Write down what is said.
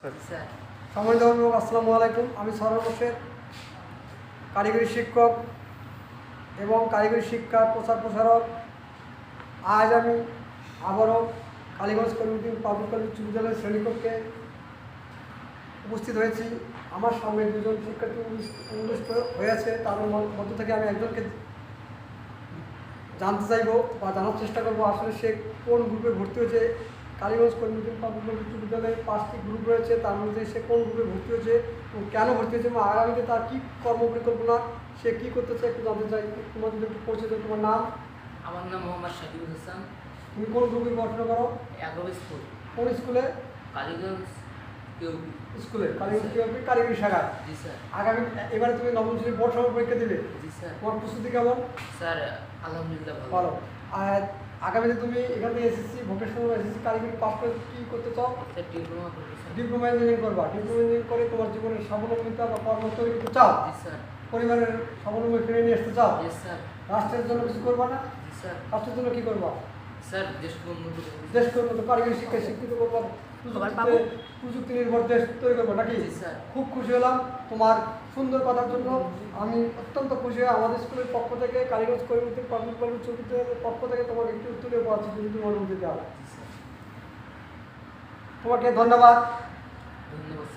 সম্মানিত অভিভাবক, আসসালামু আলাইকুম। আমি সরোয়ার হোসেন, কারিগরি শিক্ষক এবং কারিগরি শিক্ষার প্রচার প্রসারক। আজ আমি আবারও কালীগঞ্জ কমিউনিটি পাবলিক কলেজ উচ্চ বিদ্যালয়ের শ্রেণীকক্ষে উপস্থিত হয়েছি। আমার সঙ্গে দুজন শিক্ষার্থী অনুষ্ঠিত হয়েছে। তার মধ্য থেকে আমি একজনকে জানতে চাইব বা জানার চেষ্টা করবো আসলে সে কোন গ্রুপে ভর্তি হয়েছে। কালীগঞ্জ কমিউনিটি পাবলিক কলেজ উচ্চ বিদ্যালয়ে 5টি গ্রুপ রয়েছে, তার মধ্যে সে কোন গ্রুপে ভর্তি হয়েছে এবং কেন ভর্তি হয়েছে এবং আগামীতে তার কী কর্মপরিকল্পনা, সে কী করতে চায় একটু জানতে চাই। তোমার যদি একটু পরিচয় দাও। তোমার নাম? আমার নাম মোহাম্মদ শাকিবুল হাসান। তুমি কোন গ্রুপে পড়াশোনা করো? এগারো স্কুল। কোন স্কুলে? কালীগঞ্জ কেউপি স্কুলে। কালীগঞ্জ কেউপি কারিগরি শাখা। জি স্যার। আগামী এবারে তুমি নবম শ্রেণীর বোর্ড সমাপনী পরীক্ষা দেবে? জি স্যার। তোমার প্রস্তুতি কেমন? স্যার আলহামদুলিল্লাহ ভালো। আর আগামীতে তুমি এখান থেকে এসএসসি ভোকেশনাল এসএসসি কারিগরি পাস করে কী করতে চাও? স্যার ডিপ্লোমা করবো স্যার। ডিপ্লোমা ইঞ্জিনিয়ারিং করবা। ডিপ্লোমা ইঞ্জিনিয়ারিং করে তোমার জীবনের স্বাবলম্বিতা বা কর্ম তৈরি করতে চাও? জি স্যার। পরিবারের স্বাবলম্বী ফিরে নিয়ে আসতে চাও? Yes sir. রাষ্ট্রের জন্য কিছু করবা না? জি স্যার। রাষ্ট্রের জন্য কী করবা? স্যার দেশকে উন্নত করবো। দেশকে উন্নত কারিগরি শিক্ষায় শিক্ষিত করবা, প্রযুক্তি নির্ভর দেশ তৈরি করবো নাকি? জি স্যার। খুব খুশি হলাম তোমার সুন্দর কথার জন্য। আমি অত্যন্ত খুশি হয়ে আমাদের স্কুলের পক্ষ থেকে, কালীগঞ্জ কমিউনিটি পাবলিক কলেজ উচ্চ বিদ্যালয়ের পক্ষ থেকে তোমাকে একটু তুলে পাচ্ছি যদি তোমার অনুমতি দেওয়া। জি স্যার। তোমাকে ধন্যবাদ। ধন্যবাদ।